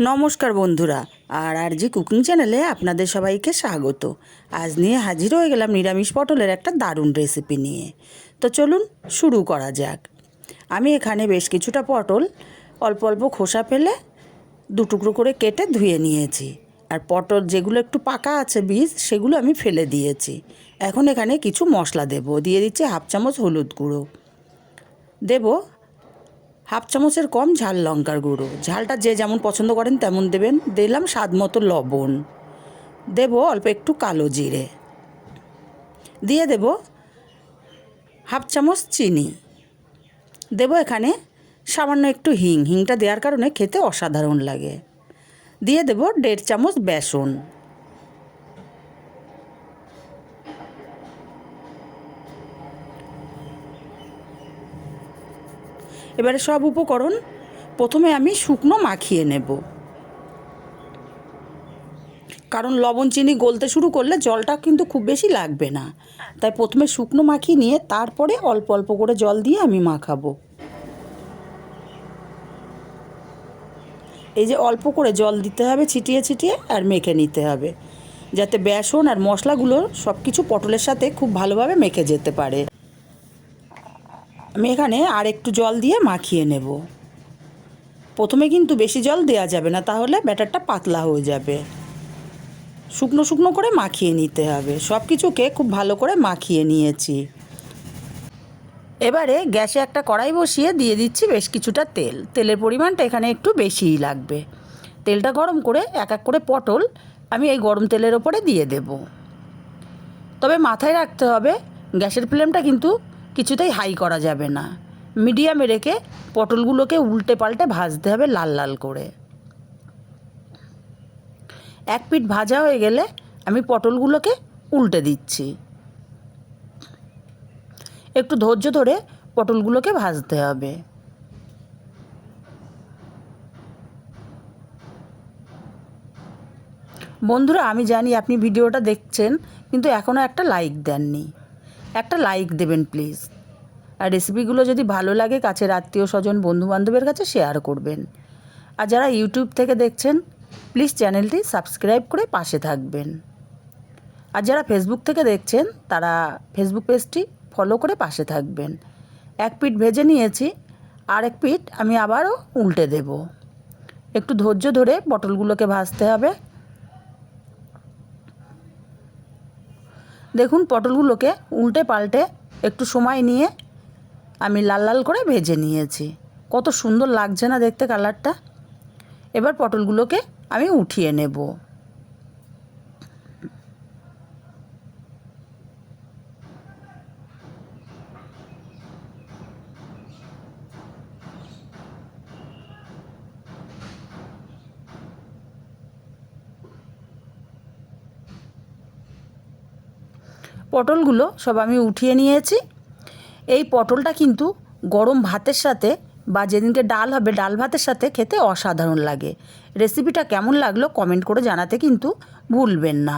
নমস্কার বন্ধুরা, আর জি কুকিং চ্যানেলে আপনাদের সবাইকে স্বাগত। আজ নিয়ে হাজির হয়ে গেলাম নিরামিষ পটলের একটা দারুণ রেসিপি নিয়ে। তো চলুন শুরু করা যাক। আমি এখানে বেশ কিছুটা পটল অল্প অল্প খোসা ফেলে দু টুকরো করে কেটে ধুয়ে নিয়েছি। আর পটল যেগুলো একটু পাকা আছে বীজ, সেগুলো আমি ফেলে দিয়েছি। এখন এখানে কিছু মশলা দিয়ে দিচ্ছি হাফ চামচ হলুদ গুঁড়ো, দেব হাফ চামচের কম ঝাল লঙ্কার গুঁড়ো, ঝালটা যে যেমন পছন্দ করেন তেমন দেবেন। দিলাম স্বাদ মতো লবণ, দেব অল্প একটু কালো জিরে, দিয়ে দেব হাফ চামচ চিনি, দেব এখানে সামান্য একটু হিংটা দেওয়ার কারণে খেতে অসাধারণ লাগে। দিয়ে দেব 1.5 চামচ বেসন। এবারে সব উপকরণ প্রথমে আমি শুকনো মাখিয়ে নেব, কারণ লবণ চিনি গলতে শুরু করলে জলটা কিন্তু খুব বেশি লাগবে না। তাই প্রথমে শুকনো মাখিয়ে নিয়ে তারপরে অল্প অল্প করে জল দিয়ে আমি মাখাবো। এই যে অল্প করে জল দিতে হবে, ছিটিয়ে ছিটিয়ে, আর মেখে নিতে হবে, যাতে বেসন আর মশলাগুলো সব কিছু পটলের সাথে খুব ভালোভাবে মেখে যেতে পারে। আমি এখানে আর একটু জল দিয়ে মাখিয়ে নেব। প্রথমে কিন্তু বেশি জল দেওয়া যাবে না, তাহলে ব্যাটারটা পাতলা হয়ে যাবে। শুকনো শুকনো করে মাখিয়ে নিতে হবে। সব কিছুকে খুব ভালো করে মাখিয়ে নিয়েছি। এবারে গ্যাসে একটা কড়াই বসিয়ে দিয়ে দিচ্ছি বেশ কিছুটা তেল। তেলের পরিমাণটা এখানে একটু বেশিই লাগবে। তেলটা গরম করে এক এক করে পটল আমি এই গরম তেলের ওপরে দিয়ে দেব। তবে মাথায় রাখতে হবে, গ্যাসের ফ্লেমটা কিন্তু কিছুতেই হাই করা যাবে না। মিডিয়ামে রেখে পটলগুলোকে উল্টে পাল্টে ভাজতে হবে লাল লাল করে। এক পিঠ ভাজা হয়ে গেলে আমি পটলগুলোকে উল্টে দিচ্ছি। একটু ধৈর্য ধরে পটলগুলোকে ভাজতে হবে। বন্ধুরা, আমি জানি আপনি ভিডিওটা দেখছেন কিন্তু এখনও একটা লাইক দেননি। একটা লাইক দেবেন প্লিজ। আর রেসিপিগুলো যদি ভালো লাগে কাছের আত্মীয় স্বজন বন্ধুবান্ধবের কাছে শেয়ার করবেন। আর যারা ইউটিউব থেকে দেখছেন প্লিজ চ্যানেলটি সাবস্ক্রাইব করে পাশে থাকবেন। আর যারা ফেসবুক থেকে দেখছেন তারা ফেসবুক পেজটি ফলো করে পাশে থাকবেন। এক পিঠ ভেজে নিয়েছি, আর এক পিঠ আমি আবারও উল্টে দেব। একটু ধৈর্য ধরে পটলগুলোকে ভাজতে হবে। দেখুন পটলগুলোকে উল্টে পাল্টে একটু সময় নিয়ে আমি লাল লাল করে ভেজে নিয়েছি। কত সুন্দর লাগছে না দেখতে কালারটা। এবার পটলগুলোকে আমি উঠিয়ে নেব। পটলগুলো সব আমি উঠিয়ে নিয়েছি। এই পটলটা কিন্তু গরম ভাতের সাথে বা যেদিনকে ডাল হবে ডাল ভাতের সাথে খেতে অসাধারণ লাগে। রেসিপিটা কেমন লাগলো কমেন্ট করে জানাতে কিন্তু ভুলবেন না।